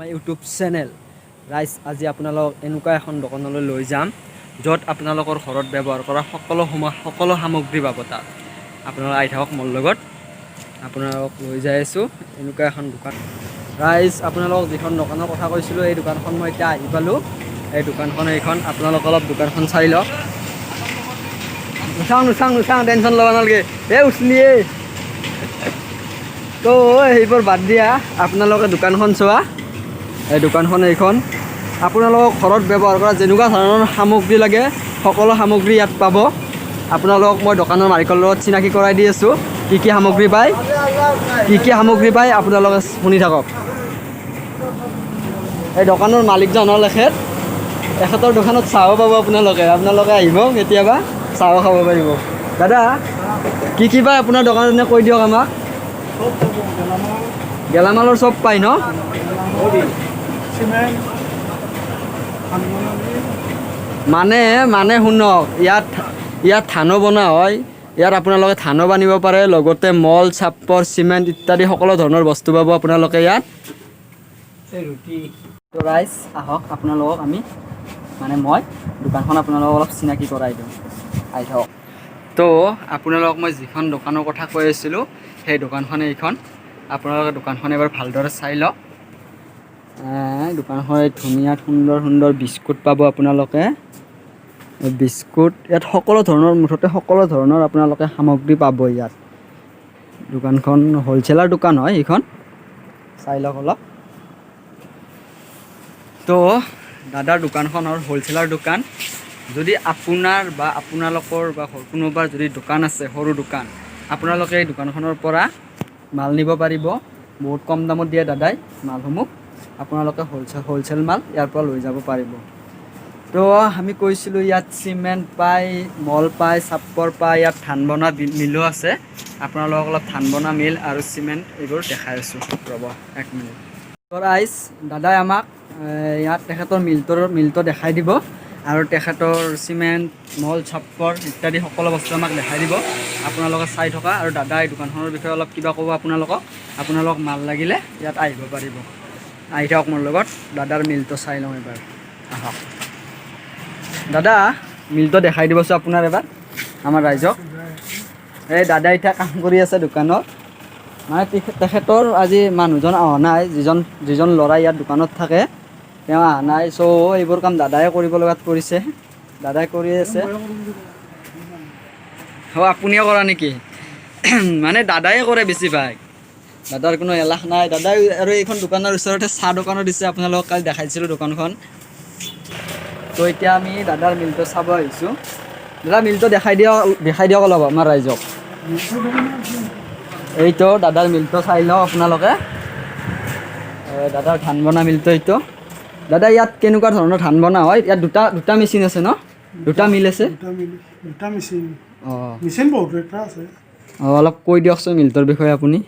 My YouTube channel. ৰাইজ আজি আপোনালোক এনেকুৱা এখন দোকানলৈ লৈ যাম য'ত আপোনালোকৰ ঘৰত ব্যৱহাৰ কৰা সকলো সামগ্ৰী পাব। তাত আপোনালোক আহি থাকক মোৰ লগত, আপোনালোক লৈ যাই আছোঁ এনেকুৱা এখন দোকান। ৰাইজ আপোনালোক যিখন দোকানৰ কথা কৈছিলোঁ এই দোকানখন মই এতিয়া আহি পালোঁ। এই দোকানখন এইখন আপোনালোক অলপ দোকানখন চাই লওক। নুচাং টেনশ্যন ল'ব নালাগে, উচলিয়ে তো সেইবোৰ বাদ দিয়া, আপোনালোকে দোকানখন চোৱা। এই দোকানখন এইখন আপোনালোকক ঘৰত ব্যৱহাৰ কৰা যেনেকুৱা ধৰণৰ সামগ্ৰী লাগে সকলো সামগ্ৰী ইয়াত পাব। আপোনালোকক মই দোকানৰ মালিকৰ লগত চিনাকি কৰাই দি আছোঁ, কি কি সামগ্ৰী পায় আপোনালোকে শুনি থাকক। এই দোকানৰ মালিকজন হ'ল এখেতৰ দোকানত চাহো পাব। আপোনালোকে আহিব কেতিয়াবা চাহো খাব পাৰিব। দাদা কি পায় আপোনাৰ দোকানত এনে কৈ দিয়ক আমাক। গেলামালৰ চব পায় ন? মানে শুনক, ইয়াত ধানো বনোৱা হয়। ইয়াত আপোনালোকে ধানো বানিব পাৰে, লগতে মল চাপৰ চিমেণ্ট ইত্যাদি সকলো ধৰণৰ বস্তু পাব আপোনালোকে ইয়াত। তো ৰাইজ আহক, আপোনালোকক মই দোকানখন আপোনালোকক অলপ চিনাকি কৰাই দিওঁ, আহি থাকক। তো আপোনালোকক মই যিখন দোকানৰ কথা কৈ আছিলোঁ সেই দোকানখন এইখন। আপোনালোকে দোকানখন এবাৰ ভালদৰে চাই লওক। দোকানখনত ধুনীয়া সুন্দৰ বিস্কুট পাব আপোনালোকে। বিস্কুট ইয়াত মুঠতে সকলো ধৰণৰ আপোনালোকে সামগ্ৰী পাব ইয়াত। দোকানখন হ'লচেলাৰ দোকান হয় এইখন, চাই লওক অলপ। তো দাদাৰ দোকানখন হ'ল হ'লচেলাৰ দোকান। যদি আপোনাৰ বা আপোনালোকৰ বা কোনোবাৰ যদি দোকান আছে, সৰু দোকান, আপোনালোকে এই দোকানখনৰ পৰা মাল নিব পাৰিব। বহুত কম দামত দিয়ে দাদাই মালসমূহ। আপোনালোকে হ'লচেল মাল ইয়াৰ পৰা লৈ যাব পাৰিব। তো আমি কৈছিলোঁ ইয়াত চিমেণ্ট পায়, মল পায়, চাপৰ পায়, ইয়াত ধান বনোৱা মিলো আছে। আপোনালোকক অলপ ধান বনোৱা মিল আৰু চিমেণ্ট এইবোৰ দেখাই আছোঁ, ৰ'ব 1 মিনিট। তো ৰাইজ দাদাই আমাক ইয়াত তেখেতৰ মিলটো দেখাই দিব আৰু তেখেতৰ চিমেণ্ট মল চাপৰ ইত্যাদি সকলো বস্তু আমাক দেখাই দিব। আপোনালোকে চাই থকা আৰু দাদাই দোকানখনৰ বিষয়ে অলপ কিবা ক'ব আপোনালোকক মাল লাগিলে ইয়াত আহিব পাৰিব। আহি থাকক মোৰ লগত, দাদাৰ মিলটো চাই লওঁ এবাৰ, আহক। দাদা মিলটো দেখাই দিবচোন আপোনাৰ এবাৰ আমাৰ ৰাইজক। এই দাদা এতিয়া কাম কৰি আছে দোকানত, তেখেতৰ আজি মানুহজন অহা নাই। যিজন ল'ৰা ইয়াত দোকানত থাকে তেওঁ অহা নাই। চ' এইবোৰ কাম দাদাই কৰিব লগাত পৰিছে, দাদাই কৰি আছে। আপুনিও কৰা নেকি? দাদাই কৰে বেছিভাগ, দাদাৰ কোনো এলাহ নাই। দাদাই আৰু এইখন দোকানৰ ওচৰতে চাহ দোকানো দিছে, আপোনালোকক কালি দেখাইছিলোঁ দোকানখন। তো এতিয়া আমি দাদাৰ মিলটো চাব আহিছোঁ। দাদা মিলটো দেখাই দিয়ক অলপ আমাৰ ৰাইজক। এইটো দাদাৰ মিলটো চাই লওক আপোনালোকে। দাদাৰ ধান বনা মিলটো এইটো। দাদা ইয়াত কেনেকুৱা ধৰণৰ ধান বনা হয়? ইয়াত দুটা মেচিন আছে ন? দুটা মিল আছে? দুটা মেচিন। অঁ মেচিন বহুত এটা আছে। অলপ কৈ দিয়কচোন মিলটোৰ বিষয়ে আপুনি।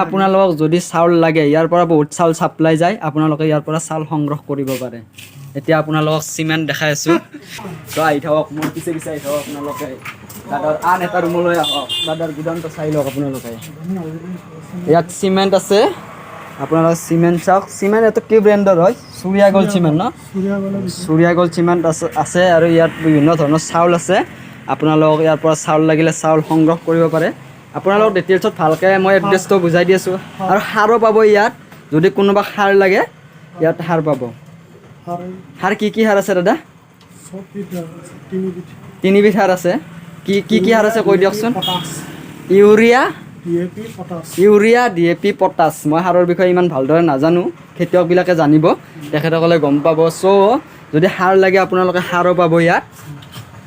আপোনালোকক যদি চাউল লাগে, ইয়াৰ পৰা বহুত চাউল চাপ্লাই যায়, আপোনালোকে ইয়াৰ পৰা চাউল সংগ্ৰহ কৰিব পাৰে। এতিয়া আপোনালোকক চিমেণ্ট দেখাই আছোঁ, তো আহি থাকক মোৰ পিছে আহি থাকক আপোনালোকে। দাদাৰ আন এটা ৰুমলৈ আহক, দাদাৰ গুদামটো চাই লওক আপোনালোকে। ইয়াত চিমেণ্ট আছে, আপোনালোকে চিমেণ্ট চাওক। চিমেণ্ট এইটো কি ব্ৰেণ্ডৰ হয়? চুৰিয়া গ'ল্ড চিমেণ্ট ন? চুৰিয়া গ'ল্ড চিমেণ্ট আছে আৰু ইয়াত বিভিন্ন ধৰণৰ চাউল আছে। আপোনালোকক ইয়াৰ পৰা চাউল লাগিলে চাউল সংগ্ৰহ কৰিব পাৰে। আপোনালোকক ডিটেইলছত ভালকৈ মই এড্ৰেছটো বুজাই দি আছোঁ। আৰু সাৰো পাব ইয়াত, যদি কোনোবা সাৰ লাগে ইয়াত সাৰ পাব। সাৰ কি সাৰ আছে দাদা? 3বিধ সাৰ আছে। কি সাৰ আছে কৈ দিয়কচোন। Urea, DAP, potash. মই সাৰৰ বিষয়ে ইমান ভালদৰে নাজানো, খেতিয়কবিলাকে জানিব, তেখেতসকলে গম পাব। চ' যদি সাৰ লাগে আপোনালোকে সাৰো পাব ইয়াত।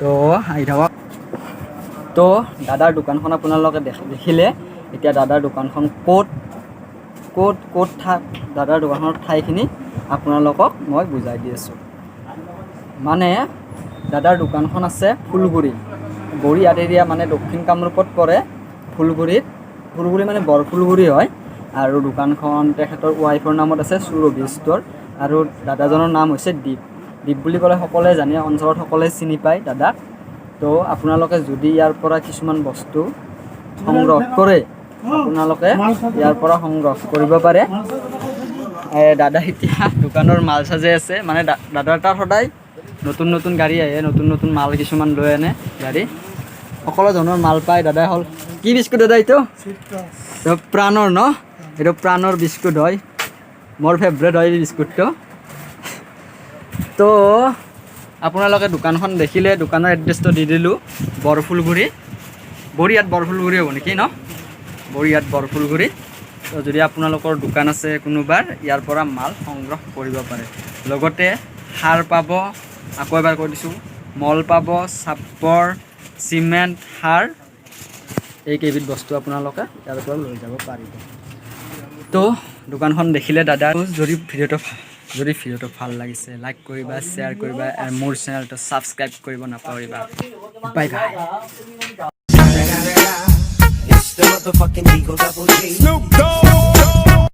তো আহি থাকক। তো দাদাৰ দোকানখন আপোনালোকে দেখিলে। এতিয়া দাদাৰ দোকানখন ক'ত দাদাৰ দোকানখনৰ ঠাইখিনি আপোনালোকক মই বুজাই দি আছোঁ। দাদাৰ দোকানখন আছে ফুলগুৰি, বৰিয়াত এৰিয়া, দক্ষিণ কামৰূপত পৰে। ফুলগুৰি বৰফুলগুৰি হয়। আৰু দোকানখন তেখেতৰ ৱাইফৰ নামত আছে সুৰভি ষ্ট'ৰ, আৰু দাদাজনৰ নাম হৈছে দীপ বুলি ক'লে সকলোৱে জানে, অঞ্চলত সকলোৱে চিনি পায় দাদাক। তো আপোনালোকে যদি ইয়াৰ পৰা কিছুমান বস্তু সংগ্ৰহ কৰে, আপোনালোকে ইয়াৰ পৰা সংগ্ৰহ কৰিব পাৰে। দাদা এতিয়া দোকানৰ মাল চাজে আছে, মানে দাদাৰ তাত সদায় নতুন নতুন গাড়ী আহে, নতুন নতুন মাল কিছুমান লৈ আনে গাড়ী, সকলো ধৰণৰ মাল পায়। দাদাই হ'ল কি বিস্কুট দাদা এইটো? এইটো প্ৰাণৰ ন? এইটো প্ৰাণৰ বিস্কুট হয়, মোৰ ফেভৰেট হয় এই বিস্কুটটো। তো আপোনালোকে দোকানখন দেখিলে, দোকানৰ এড্ৰেছটো দি দিলোঁ, বৰফুলগুৰি, বৰিয়াত বৰফুলগুৰি হ'ব নেকি ন? বৰিয়াত বৰফুলগুৰি। তো যদি আপোনালোকৰ দোকান আছে কোনোবাৰ, ইয়াৰ পৰা মাল সংগ্ৰহ কৰিব পাৰে। লগতে সাৰ পাব, আকৌ এবাৰ কৈ দিছোঁ, মল পাব, চাপৰ, চিমেণ্ট, সাৰ, এই কেইবিধ বস্তু আপোনালোকে ইয়াৰ পৰা লৈ যাব পাৰিব। তো দোকানখন দেখিলে দাদা, যদি ভিডিঅ'টো ভাল লাগিছে লাইক কৰিবা, শ্বেয়াৰ কৰিবা, আৰু মোৰ চেনেলটো ছাবস্ক্ৰাইব কৰিব নাপাহৰিবা। Bye bye. It's the motherfucking Eagle Double G. Snoop Dogg.